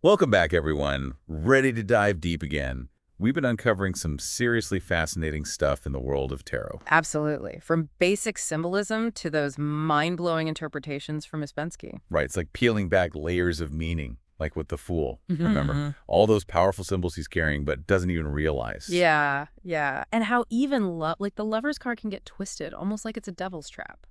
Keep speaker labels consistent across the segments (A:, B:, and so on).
A: Welcome back, everyone. Ready to dive deep again. We've been uncovering some seriously fascinating stuff in the world of tarot.
B: Absolutely. From basic symbolism to those mind-blowing interpretations from Ouspensky.
A: Right, it's like peeling back layers of meaning, like with the Fool. Remember,
B: Mhm.
A: all those powerful symbols he's carrying but doesn't even realize.
B: Yeah, yeah. And how even like the lover's card can get twisted, almost like it's a devil's trap.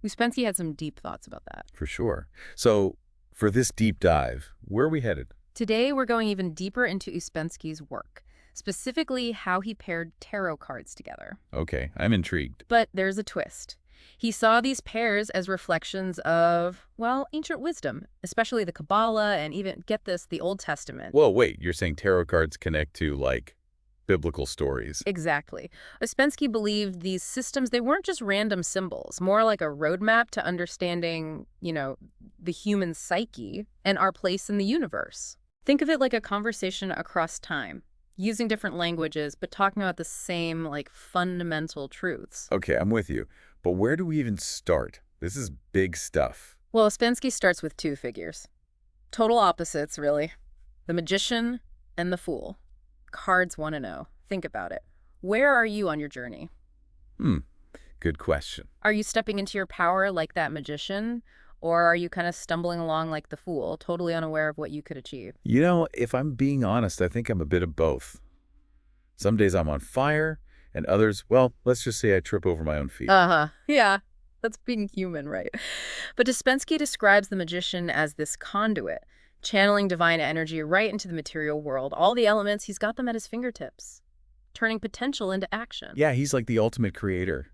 B: Ouspensky had some deep thoughts about that.
A: For sure. So, for this deep dive, where are we headed?
B: Today, we're going even deeper into Ouspensky's work, specifically how he paired tarot cards together.
A: Okay, I'm intrigued.
B: But there's a twist. He saw these pairs as reflections of, well, ancient wisdom, especially the Kabbalah and even, get this, the Old Testament.
A: Whoa, wait, you're saying tarot cards connect to, like, biblical stories?
B: Exactly. Ouspensky believed these systems, they weren't just random symbols, more like a roadmap to understanding, the human psyche and our place in the universe. Think of it like a conversation across time, using different languages, but talking about the same, like, fundamental truths.
A: Okay, I'm with you. But where do we even start? This is big stuff.
B: Well, Ouspensky starts with two figures. Total opposites, really. The magician and the fool. Cards 1 and 0. Think about it. Where are you on your journey?
A: Good question.
B: Are you stepping into your power like that magician? Or are you kind of stumbling along like the fool, totally unaware of what you could achieve?
A: You know, if I'm being honest, I think I'm a bit of both. Some days I'm on fire, and others, well, let's just say I trip over my own feet.
B: Uh-huh. Yeah, that's being human, right? But Ouspensky describes the magician as this conduit, channeling divine energy right into the material world. All the elements, he's got them at his fingertips, turning potential into action.
A: Yeah, he's like the ultimate creator.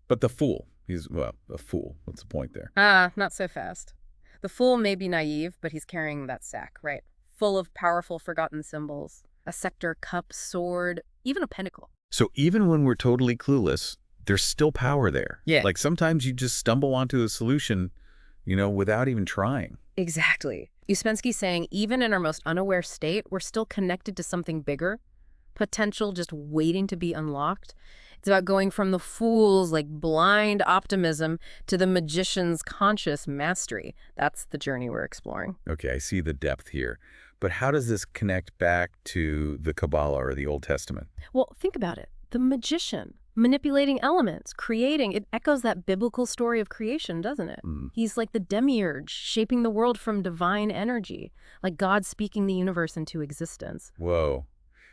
A: But the fool, he's, well, a fool. What's the point there?
B: Not so fast. The fool may be naive, but he's carrying that sack, right? Full of powerful, forgotten symbols. A scepter, cup, sword, even a pentacle.
A: So even when we're totally clueless, there's still power there.
B: Yeah.
A: Like sometimes you just stumble onto a solution, without even trying.
B: Exactly. Ouspensky's saying even in our most unaware state, we're still connected to something bigger, potential just waiting to be unlocked. It's about going from the fool's, like, blind optimism to the magician's conscious mastery. That's the journey we're exploring.
A: Okay, I see the depth here. But how does this connect back to the Kabbalah or the Old Testament?
B: Well, think about it. The magician, manipulating elements, creating, it echoes that biblical story of creation, doesn't it? He's like the demiurge, shaping the world from divine energy, like God speaking the universe into existence.
A: Whoa.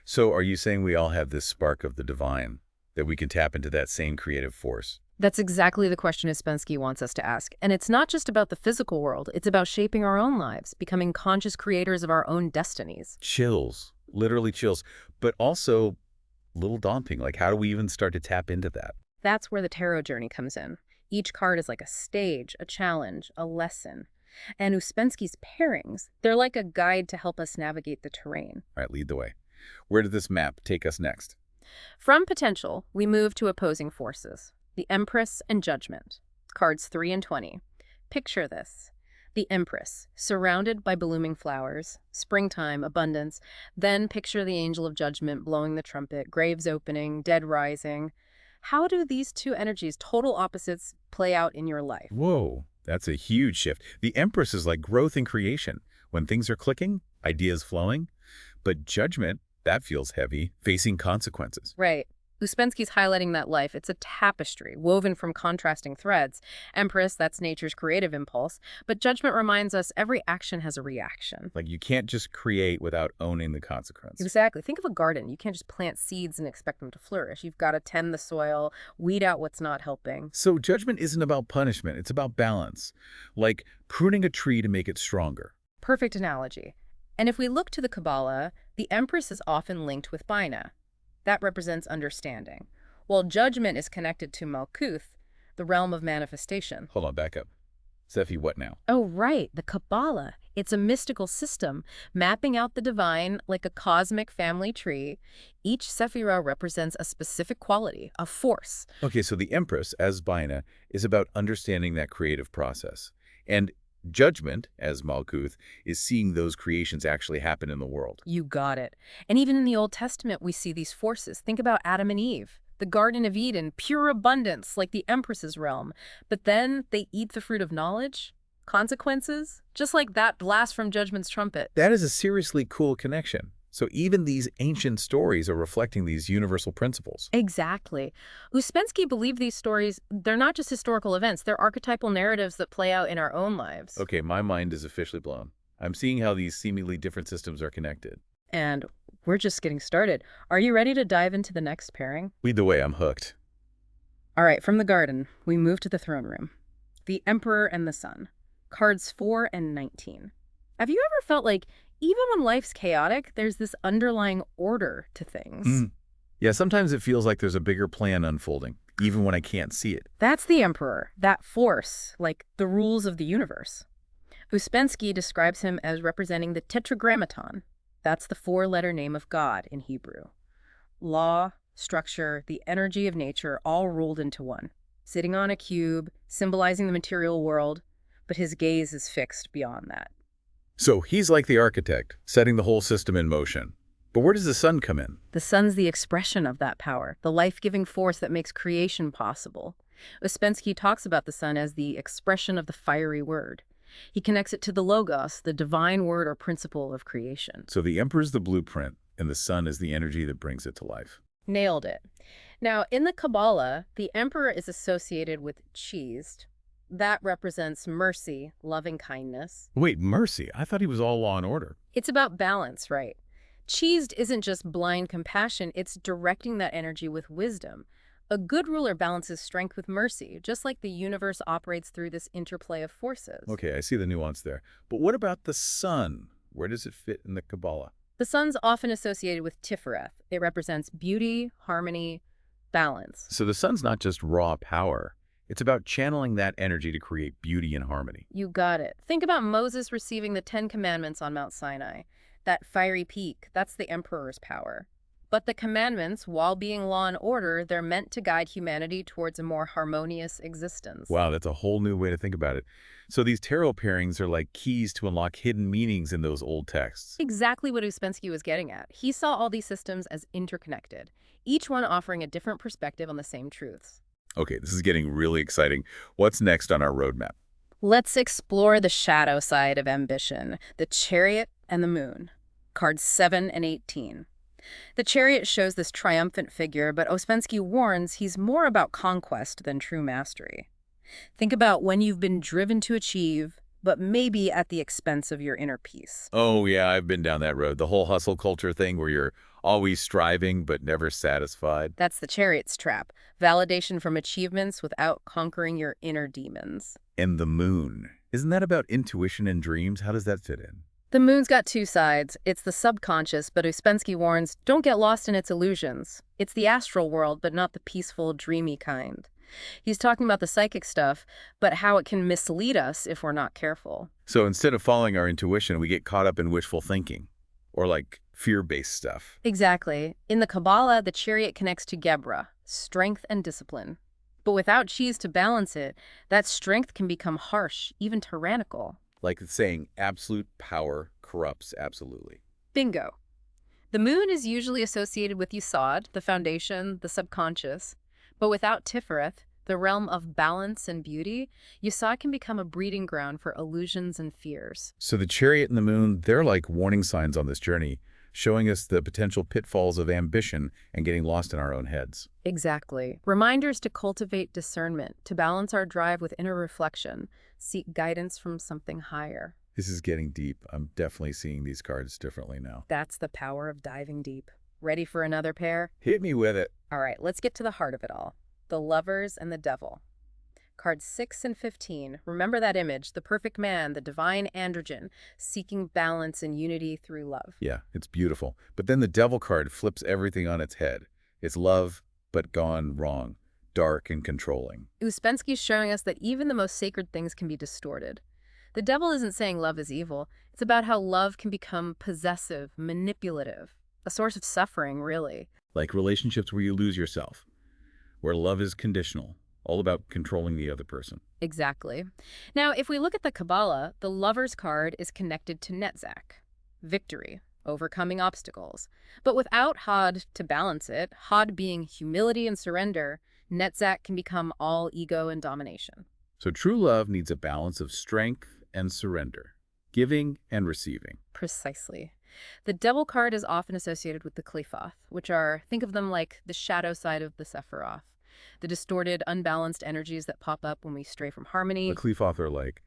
A: So are you saying we all have this spark of the divine, that we can tap into that same creative force?
B: That's exactly the question Ouspensky wants us to ask. And it's not just about the physical world. It's about shaping our own lives, becoming conscious creators of our own destinies.
A: Chills, literally chills, but also a little daunting. Like, how do we even start to tap into that?
B: That's where the tarot journey comes in. Each card is like a stage, a challenge, a lesson. And Ouspensky's pairings, they're like a guide to help us navigate the terrain.
A: All right, lead the way. Where did this map take us next?
B: From potential, we move to opposing forces. The Empress and Judgment, cards 3 and 20. Picture this. The Empress, surrounded by blooming flowers, springtime, abundance. Then picture the Angel of Judgment blowing the trumpet, graves opening, dead rising. How do these two energies, total opposites, play out in your life?
A: Whoa, that's a huge shift. The Empress is like growth and creation. When things are clicking, ideas flowing. But Judgment, that feels heavy, facing consequences.
B: Right. Ouspensky's highlighting that life. It's a tapestry woven from contrasting threads. Empress, that's nature's creative impulse. But Judgment reminds us every action has a reaction.
A: Like, you can't just create without owning the consequence.
B: Exactly. Think of a garden. You can't just plant seeds and expect them to flourish. You've got to tend the soil, weed out what's not helping.
A: So Judgment isn't about punishment. It's about balance. Like pruning a tree to make it stronger.
B: Perfect analogy. And if we look to the Kabbalah, the Empress is often linked with Bina. That represents understanding, while Judgment is connected to Malkuth, the realm of manifestation.
A: Hold on, back up. Sephi, what now?
B: Oh, right, the Kabbalah. It's a mystical system, mapping out the divine like a cosmic family tree. Each Sephirah represents a specific quality, a force.
A: Okay, so the Empress, as Bina, is about understanding that creative process. And Judgment, as Malkuth, is seeing those creations actually happen in the world.
B: You got it. And even in the Old Testament, we see these forces. Think about Adam and Eve. The Garden of Eden, pure abundance, like the Empress's realm. But then they eat the fruit of knowledge, consequences, just like that blast from Judgment's trumpet.
A: That is a seriously cool connection. So even these ancient stories are reflecting these universal principles.
B: Exactly. Ouspensky believed these stories, they're not just historical events, they're archetypal narratives that play out in our own lives.
A: Okay, my mind is officially blown. I'm seeing how these seemingly different systems are connected.
B: And we're just getting started. Are you ready to dive into the next pairing?
A: Lead the way, I'm hooked.
B: All right, from the garden, we move to the throne room. The Emperor and the Sun. Cards 4 and 19. Have you ever felt like even when life's chaotic, there's this underlying order to things?
A: Yeah, sometimes it feels like there's a bigger plan unfolding, even when I can't see it.
B: That's the Emperor, that force, like the rules of the universe. Ouspensky describes him as representing the Tetragrammaton. That's the four-letter name of God in Hebrew. Law, structure, the energy of nature all rolled into one, sitting on a cube, symbolizing the material world, but his gaze is fixed beyond that.
A: So he's like the architect, setting the whole system in motion. But where does the sun come in?
B: The sun's the expression of that power, the life-giving force that makes creation possible. Ouspensky talks about the sun as the expression of the fiery word. He connects it to the logos, the divine word or principle of creation.
A: So the emperor's the blueprint, and the sun is the energy that brings it to life.
B: Nailed it. Now, in the Kabbalah, the emperor is associated with cheesed. That represents mercy, loving kindness.
A: Wait, mercy? I thought he was all law and order.
B: It's about balance, right? Cheesed isn't just blind compassion, it's directing that energy with wisdom. A good ruler balances strength with mercy, just like the universe operates through this interplay of forces.
A: Okay, I see the nuance there. But what about the sun? Where does it fit in the Kabbalah?
B: The sun's often associated with Tifereth. It represents beauty, harmony, balance.
A: So the sun's not just raw power. It's about channeling that energy to create beauty and harmony.
B: You got it. Think about Moses receiving the 10 Commandments on Mount Sinai. That fiery peak, that's the emperor's power. But the commandments, while being law and order, they're meant to guide humanity towards a more harmonious existence.
A: Wow, that's a whole new way to think about it. So these tarot pairings are like keys to unlock hidden meanings in those old texts.
B: Exactly what Ouspensky was getting at. He saw all these systems as interconnected, each one offering a different perspective on the same truths.
A: Okay, this is getting really exciting. What's next on our roadmap?
B: Let's explore the shadow side of ambition, the Chariot and the Moon. Cards 7 and 18. The Chariot shows this triumphant figure, but Ouspensky warns he's more about conquest than true mastery. Think about when you've been driven to achieve, but maybe at the expense of your inner peace.
A: Oh yeah, I've been down that road. The whole hustle culture thing where you're always striving but never satisfied.
B: That's the Chariot's trap, validation from achievements without conquering your inner demons.
A: And the moon. Isn't that about intuition and dreams? How does that fit in?
B: The moon's got two sides. It's the subconscious, but Ouspensky warns, don't get lost in its illusions. It's the astral world, but not the peaceful, dreamy kind. He's talking about the psychic stuff, but how it can mislead us if we're not careful.
A: So instead of following our intuition, we get caught up in wishful thinking or like fear-based stuff.
B: Exactly. In the Kabbalah, the Chariot connects to Gebra, strength and discipline. But without cheese to balance it, that strength can become harsh, even tyrannical.
A: Like it's saying absolute power corrupts absolutely.
B: Bingo. The moon is usually associated with Yesod, the foundation, the subconscious. But without Tifereth, the realm of balance and beauty, Yesod can become a breeding ground for illusions and fears.
A: So the Chariot and the moon, they're like warning signs on this journey, showing us the potential pitfalls of ambition and getting lost in our own heads.
B: Exactly. Reminders to cultivate discernment, to balance our drive with inner reflection, seek guidance from something higher.
A: This is getting deep. I'm definitely seeing these cards differently now.
B: That's the power of diving deep. Ready for another pair?
A: Hit me with it.
B: All right, let's get to the heart of it all. The Lovers and the Devil. Cards 6 and 15. Remember that image, the perfect man, the divine androgen, seeking balance and unity through love.
A: Yeah, it's beautiful. But then the Devil card flips everything on its head. It's love, but gone wrong, dark and controlling.
B: Ouspensky's showing us that even the most sacred things can be distorted. The devil isn't saying love is evil. It's about how love can become possessive, manipulative, a source of suffering, really.
A: Like relationships where you lose yourself, where love is conditional, all about controlling the other person.
B: Exactly. Now, if we look at the Kabbalah, the Lover's card is connected to Netzach, victory, overcoming obstacles. But without Hod to balance it, Hod being humility and surrender, Netzach can become all ego and domination.
A: So true love needs a balance of strength and surrender, giving and receiving.
B: Precisely. The devil card is often associated with the Qliphoth, which are, think of them like the shadow side of the Sephiroth, the distorted, unbalanced energies that pop up when we stray from harmony.
A: The Qliphoth are like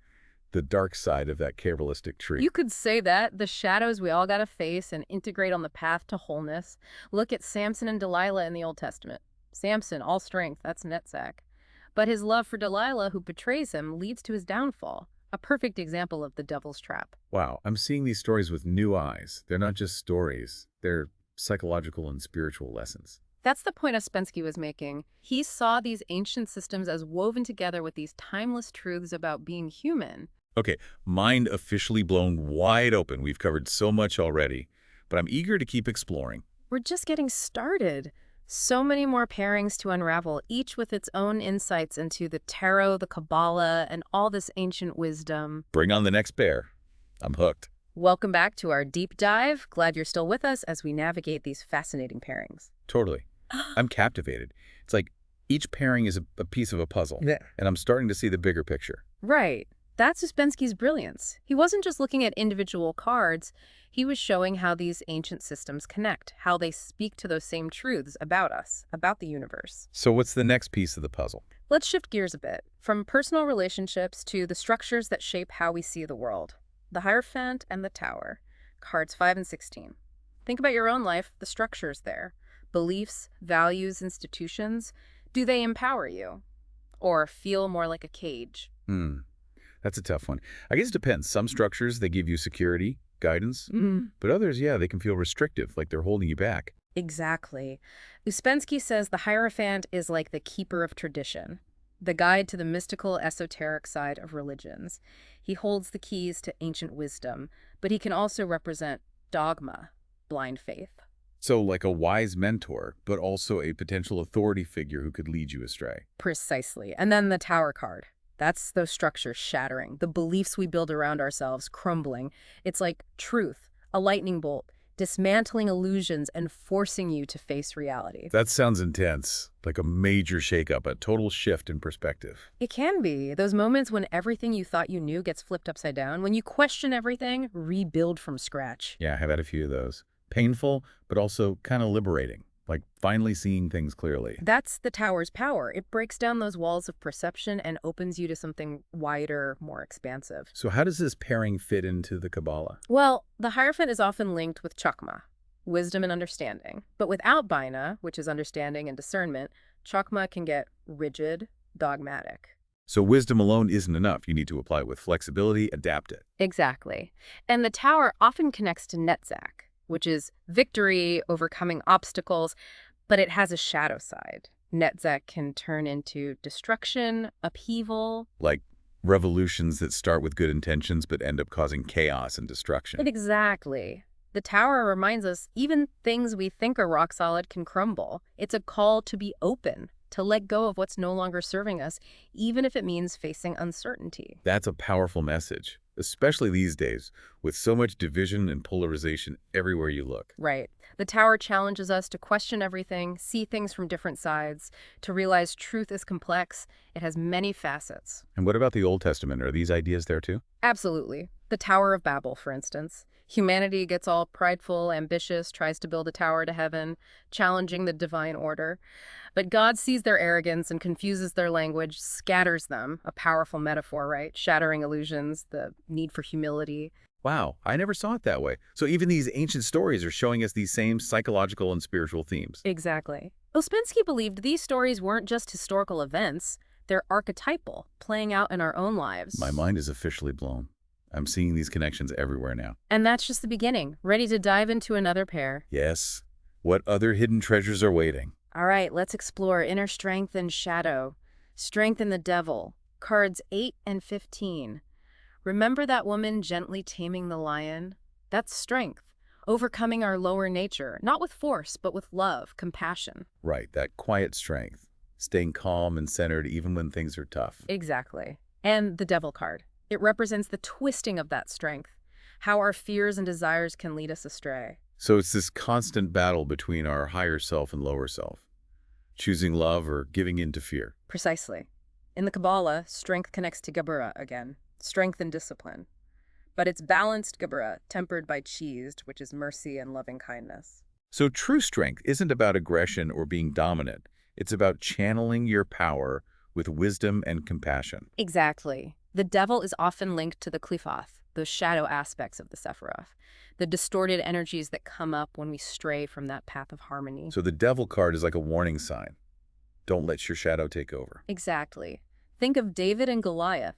A: the dark side of that Kabbalistic tree.
B: You could say that, the shadows we all gotta face and integrate on the path to wholeness. Look at Samson and Delilah in the Old Testament. Samson, all strength, that's Netzach. But his love for Delilah, who betrays him, leads to his downfall. A perfect example of the devil's trap.
A: Wow, I'm seeing these stories with new eyes. They're not just stories. They're psychological and spiritual lessons.
B: That's the point Ouspensky was making. He saw these ancient systems as woven together with these timeless truths about being human.
A: Okay, mind officially blown wide open. We've covered so much already, but I'm eager to keep exploring.
B: We're just getting started. So many more pairings to unravel, each with its own insights into the tarot, the Kabbalah, and all this ancient wisdom.
A: Bring on the next pair. I'm hooked.
B: Welcome back to our deep dive. Glad you're still with us as we navigate these fascinating pairings.
A: Totally. I'm captivated. It's like each pairing is a piece of a puzzle,
C: Yeah.
A: and I'm starting to see the bigger picture.
B: Right. That's Ouspensky's brilliance. He wasn't just looking at individual cards. He was showing how these ancient systems connect, how they speak to those same truths about us, about the universe.
A: So what's the next piece of the puzzle?
B: Let's shift gears a bit, from personal relationships to the structures that shape how we see the world. The Hierophant and the Tower, cards 5 and 16. Think about your own life, the structures there. Beliefs, values, institutions. Do they empower you? Or feel more like a cage?
A: That's a tough one. I guess it depends. Some structures, they give you security, guidance, but others, yeah, they can feel restrictive, like they're holding you back.
B: Exactly. Ouspensky says the Hierophant is like the keeper of tradition, the guide to the mystical, esoteric side of religions. He holds the keys to ancient wisdom, but he can also represent dogma, blind faith.
A: So like a wise mentor, but also a potential authority figure who could lead you astray.
B: Precisely. And then the Tower card. That's those structures shattering, the beliefs we build around ourselves crumbling. It's like truth, a lightning bolt, dismantling illusions and forcing you to face reality.
A: That sounds intense, like a major shakeup, a total shift in perspective.
B: It can be. Those moments when everything you thought you knew gets flipped upside down, when you question everything, rebuild from scratch.
A: Yeah, I've had a few of those. Painful, but also kind of liberating, like finally seeing things clearly.
B: That's the Tower's power. It breaks down those walls of perception and opens you to something wider, more expansive.
A: So how does this pairing fit into the Kabbalah?
B: Well, the Hierophant is often linked with Chokmah, wisdom and understanding. But without Bina, which is understanding and discernment, Chokmah can get rigid, dogmatic.
A: So wisdom alone isn't enough. You need to apply it with flexibility, adapt it.
B: Exactly. And the Tower often connects to Netzach, which is victory, overcoming obstacles, but it has a shadow side. Netzach can turn into destruction, upheaval.
A: Like revolutions that start with good intentions but end up causing chaos and destruction.
B: Exactly. The Tower reminds us even things we think are rock solid can crumble. It's a call to be open, to let go of what's no longer serving us, even if it means facing uncertainty.
A: That's a powerful message, especially these days, with so much division and polarization everywhere you look.
B: Right. The Tower challenges us to question everything, see things from different sides, to realize truth is complex. It has many facets.
A: And what about the Old Testament? Are these ideas there too?
B: Absolutely. The Tower of Babel, for instance. Humanity gets all prideful, ambitious, tries to build a tower to heaven, challenging the divine order. But God sees their arrogance and confuses their language, scatters them, a powerful metaphor, right? Shattering illusions, the need for humility.
A: Wow, I never saw it that way. So even these ancient stories are showing us these same psychological and spiritual themes.
B: Exactly. Ouspensky believed these stories weren't just historical events, they're archetypal, playing out in our own lives.
A: My mind is officially blown. I'm seeing these connections everywhere now.
B: And that's just the beginning. Ready to dive into another pair?
A: Yes. What other hidden treasures are waiting?
B: All right, let's explore inner strength and shadow. Strength and the devil. Cards 8 and 15. Remember that woman gently taming the lion? That's strength. Overcoming our lower nature, not with force, but with love, compassion.
A: Right, that quiet strength. Staying calm and centered even when things are tough.
B: Exactly. And the devil card. It represents the twisting of that strength, how our fears and desires can lead us astray.
A: So it's this constant battle between our higher self and lower self, choosing love or giving in to fear.
B: Precisely. In the Kabbalah, strength connects to Geburah again, strength and discipline. But it's balanced Geburah, tempered by cheesed, which is mercy and loving kindness.
A: So true strength isn't about aggression or being dominant. It's about channeling your power with wisdom and compassion.
B: Exactly. The devil is often linked to the Qliphoth, those shadow aspects of the Sephiroth, the distorted energies that come up when we stray from that path of harmony.
A: So the devil card is like a warning sign. Don't let your shadow take over.
B: Exactly. Think of David and Goliath.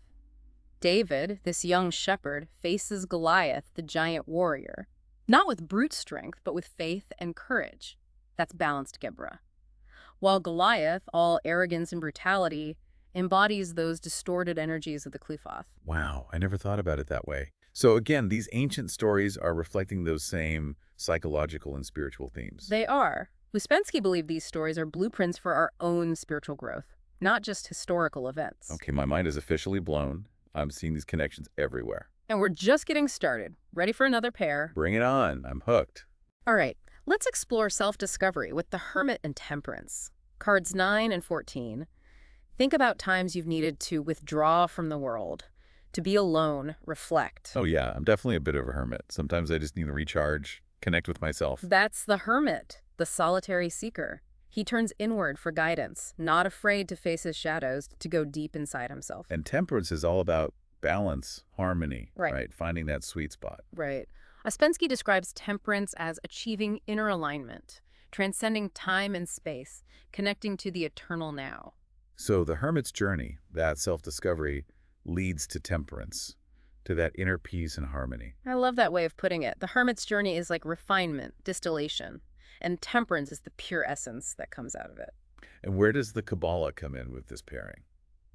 B: David, this young shepherd, faces Goliath, the giant warrior, not with brute strength, but with faith and courage. That's balanced Geburah. While Goliath, all arrogance and brutality, embodies those distorted energies of the Qliphoth.
A: Wow, I never thought about it that way. So again, these ancient stories are reflecting those same psychological and spiritual themes.
B: They are. Ouspensky believed these stories are blueprints for our own spiritual growth, not just historical events.
A: Okay, my mind is officially blown. I'm seeing these connections everywhere.
B: And we're just getting started. Ready for another pair?
A: Bring it on. I'm hooked.
B: All right, let's explore self-discovery with the Hermit and Temperance. Cards 9 and 14. Think about times you've needed to withdraw from the world, to be alone, reflect.
A: Oh yeah, I'm definitely a bit of a hermit. Sometimes I just need to recharge, connect with myself.
B: That's the Hermit, the solitary seeker. He turns inward for guidance, not afraid to face his shadows, to go deep inside himself.
A: And temperance is all about balance, harmony,
B: Right.
A: Finding that sweet spot.
B: Right. Ouspensky describes temperance as achieving inner alignment, transcending time and space, connecting to the eternal now.
A: So the hermit's journey, that self-discovery, leads to temperance, to that inner peace and harmony.
B: I love that way of putting it. The hermit's journey is like refinement, distillation, and temperance is the pure essence that comes out of it.
A: And where does the Kabbalah come in with this pairing?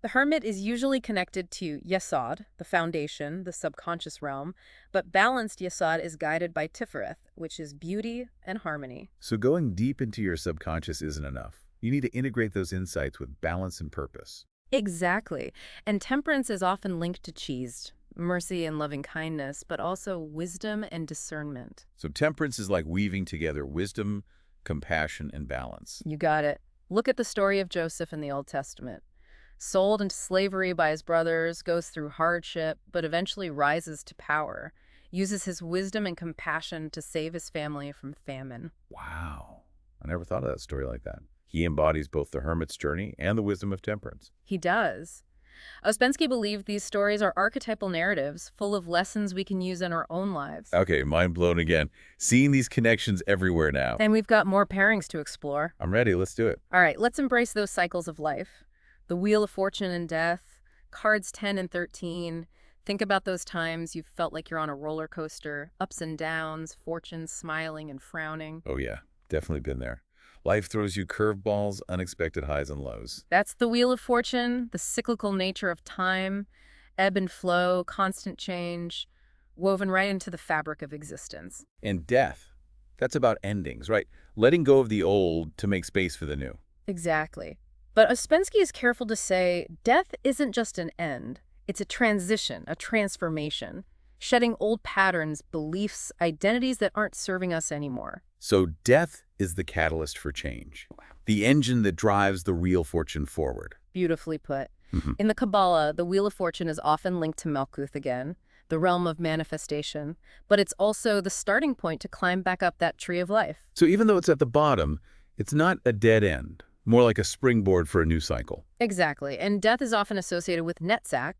B: The hermit is usually connected to Yesod, the foundation, the subconscious realm, but balanced Yesod is guided by Tifereth, which is beauty and harmony.
A: So going deep into your subconscious isn't enough. You need to integrate those insights with balance and purpose.
B: Exactly. And temperance is often linked to cheesed, mercy and loving kindness, but also wisdom and discernment.
A: So temperance is like weaving together wisdom, compassion, and balance.
B: You got it. Look at the story of Joseph in the Old Testament. Sold into slavery by his brothers, goes through hardship, but eventually rises to power, uses his wisdom and compassion to save his family from famine.
A: Wow. I never thought of that story like that. He embodies both the hermit's journey and the wisdom of temperance.
B: He does. Ouspensky believed these stories are archetypal narratives full of lessons we can use in our own lives.
A: Okay, mind blown again. Seeing these connections everywhere now.
B: And we've got more pairings to explore.
A: I'm ready. Let's do it.
B: All right, let's embrace those cycles of life. The Wheel of Fortune and Death, cards 10 and 13. Think about those times you felt like you're on a roller coaster, ups and downs, fortune smiling and frowning.
A: Oh yeah, definitely been there. Life throws you curveballs, unexpected highs and lows.
B: That's the Wheel of Fortune, the cyclical nature of time, ebb and flow, constant change, woven right into the fabric of existence.
A: And death, that's about endings, right? Letting go of the old to make space for the new.
B: Exactly. But Ouspensky is careful to say death isn't just an end. It's a transition, a transformation, shedding old patterns, beliefs, identities that aren't serving us anymore.
A: So death is the catalyst for change, the engine that drives the real fortune forward.
B: Beautifully put. In the Kabbalah, the Wheel of Fortune is often linked to Malkuth again, the realm of manifestation, but it's also the starting point to climb back up that tree of life.
A: So even though it's at the bottom, it's not a dead end, more like a springboard for a new cycle.
B: Exactly. And death is often associated with Netzach,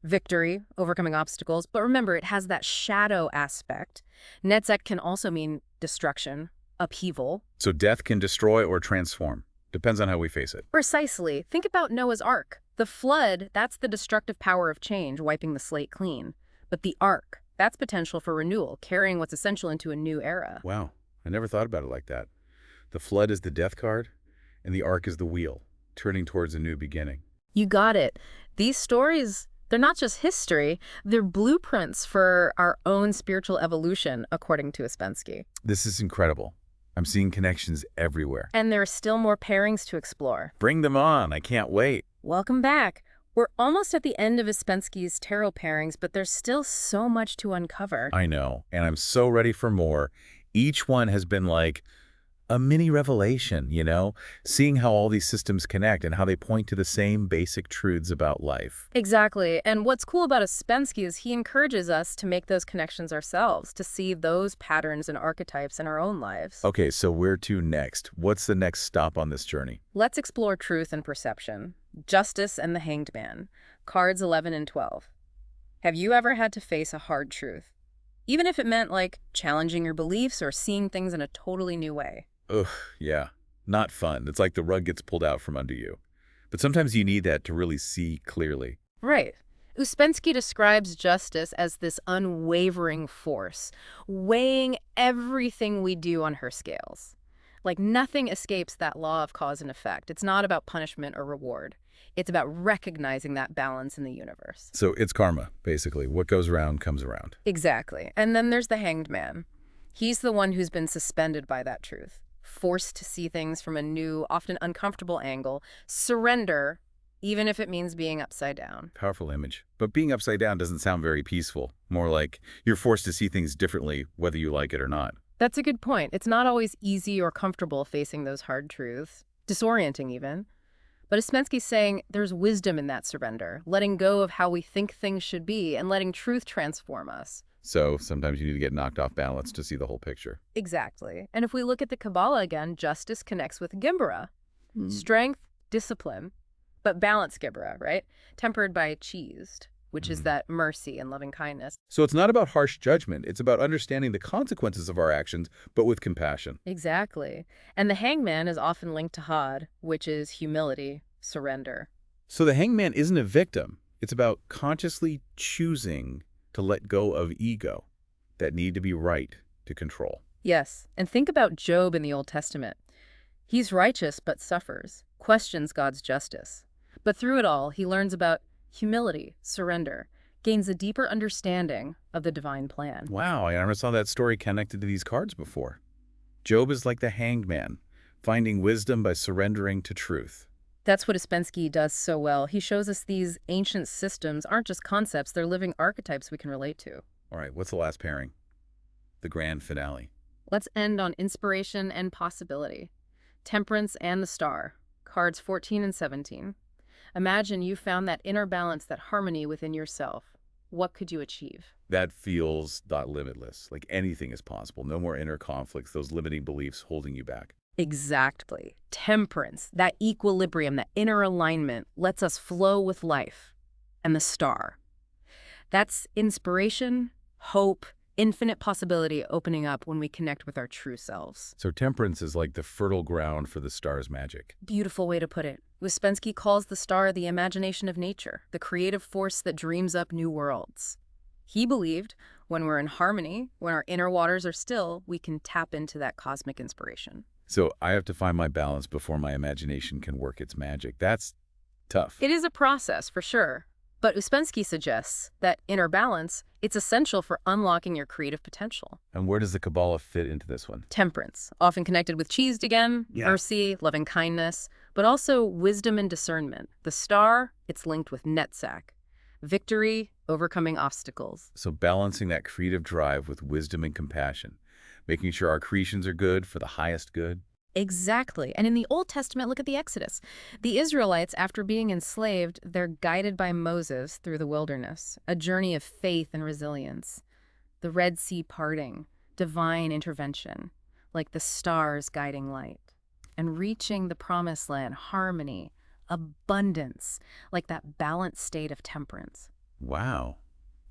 B: victory, overcoming obstacles, but remember, it has that shadow aspect. Netzach can also mean destruction, upheaval.
A: So death can destroy or transform. Depends on how we face it.
B: Precisely. Think about Noah's Ark. The flood, that's the destructive power of change, wiping the slate clean. But the Ark, that's potential for renewal, carrying what's essential into a new era.
A: Wow, I never thought about it like that. The flood is the death card, and the ark is the wheel, turning towards a new beginning.
B: You got it. These stories, they're not just history, they're blueprints for our own spiritual evolution, according to Ouspensky.
A: This is incredible. I'm seeing connections everywhere.
B: And there are still more pairings to explore.
A: Bring them on. I can't wait.
B: Welcome back. We're almost at the end of Ouspensky's tarot pairings, but there's still so much to uncover.
A: I know, and I'm so ready for more. Each one has been like A mini revelation, seeing how all these systems connect and how they point to the same basic truths about life.
B: Exactly. And what's cool about Ouspensky is he encourages us to make those connections ourselves, to see those patterns and archetypes in our own lives.
A: Okay, so where to next? What's the next stop on this journey?
B: Let's explore truth and perception. Justice and the Hanged Man. Cards 11 and 12. Have you ever had to face a hard truth? Even if it meant, like, challenging your beliefs or seeing things in a totally new way.
A: Ugh, yeah. Not fun. It's like the rug gets pulled out from under you. But sometimes you need that to really see clearly.
B: Right. Ouspensky describes justice as this unwavering force, weighing everything we do on her scales. Like nothing escapes that law of cause and effect. It's not about punishment or reward. It's about recognizing that balance in the universe.
A: So it's karma, basically. What goes around comes around.
B: Exactly. And then there's the Hanged Man. He's the one who's been suspended by that truth, forced to see things from a new, often uncomfortable angle, surrender, even if it means being upside down.
A: Powerful image. But being upside down doesn't sound very peaceful. More like you're forced to see things differently, whether you like it or not.
B: That's a good point. It's not always easy or comfortable facing those hard truths, disorienting even. But Ouspensky's saying there's wisdom in that surrender, letting go of how we think things should be and letting truth transform us.
A: So sometimes you need to get knocked off balance to see the whole picture.
B: Exactly. And if we look at the Kabbalah again, justice connects with Gimbera. Strength, discipline, but balance Gimbera, right? Tempered by cheesed, which is that mercy and loving kindness.
A: So it's not about harsh judgment. It's about understanding the consequences of our actions, but with compassion.
B: Exactly. And the hangman is often linked to Had, which is humility, surrender.
A: So the hangman isn't a victim. It's about consciously choosing to let go of ego that need to be right to control.
B: Yes, and think about Job in the Old Testament. He's righteous but suffers, questions God's justice. But through it all, he learns about humility, surrender, gains a deeper understanding of the divine plan.
A: Wow, I never saw that story connected to these cards before. Job is like the hanged man, finding wisdom by surrendering to truth.
B: That's what Ouspensky does so well. He shows us these ancient systems aren't just concepts, they're living archetypes we can relate to.
A: All right, what's the last pairing? The grand finale.
B: Let's end on inspiration and possibility. Temperance and the Star, cards 14 and 17. Imagine you found that inner balance, that harmony within yourself. What could you achieve?
A: That feels not limitless, like anything is possible. No more inner conflicts, those limiting beliefs holding you back.
B: Exactly. Temperance, that equilibrium, that inner alignment, lets us flow with life. And the Star. That's inspiration, hope, infinite possibility opening up when we connect with our true selves.
A: So temperance is like the fertile ground for the star's magic.
B: Beautiful way to put it. Ouspensky calls the star the imagination of nature, the creative force that dreams up new worlds. He believed when we're in harmony, when our inner waters are still, we can tap into that cosmic inspiration.
A: So I have to find my balance before my imagination can work its magic. That's tough.
B: It is a process, for sure. But Ouspensky suggests that inner balance, it's essential for unlocking your creative potential.
A: And where does the Kabbalah fit into this one?
B: Temperance, often connected with cheesed again,
A: Yeah.
B: mercy, loving kindness, but also wisdom and discernment. The Star, it's linked with Netzach. Victory, overcoming obstacles.
A: So balancing that creative drive with wisdom and compassion, making sure our creations are good for the highest good.
B: Exactly. And in the Old Testament, look at the Exodus. The Israelites, after being enslaved, they're guided by Moses through the wilderness, a journey of faith and resilience. The Red Sea parting, divine intervention, like the stars guiding light. And reaching the promised land, harmony, abundance, like that balanced state of temperance.
A: Wow.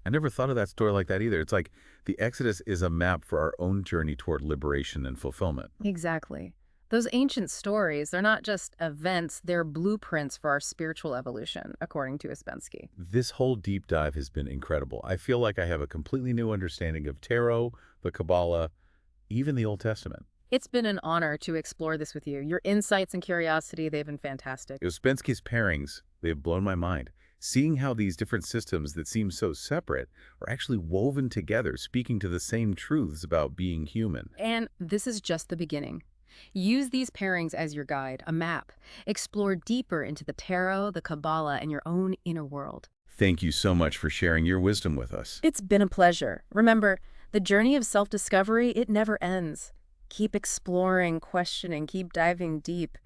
A: I never thought of that story like that either. It's like the Exodus is a map for our own journey toward liberation and fulfillment.
B: Exactly. Those ancient stories, they're not just events, they're blueprints for our spiritual evolution, according to Ouspensky.
A: This whole deep dive has been incredible. I feel like I have a completely new understanding of tarot, the Kabbalah, even the Old Testament.
B: It's been an honor to explore this with you. Your insights and curiosity, they've been fantastic.
A: Ouspensky's pairings, they have blown my mind. Seeing how these different systems that seem so separate are actually woven together, speaking to the same truths about being human.
B: And this is just the beginning. Use these pairings as your guide, a map. Explore deeper into the tarot, the Kabbalah, and your own inner world.
A: Thank you so much for sharing your wisdom with us.
B: It's been a pleasure. Remember, the journey of self-discovery, it never ends. Keep exploring, questioning, keep diving deep.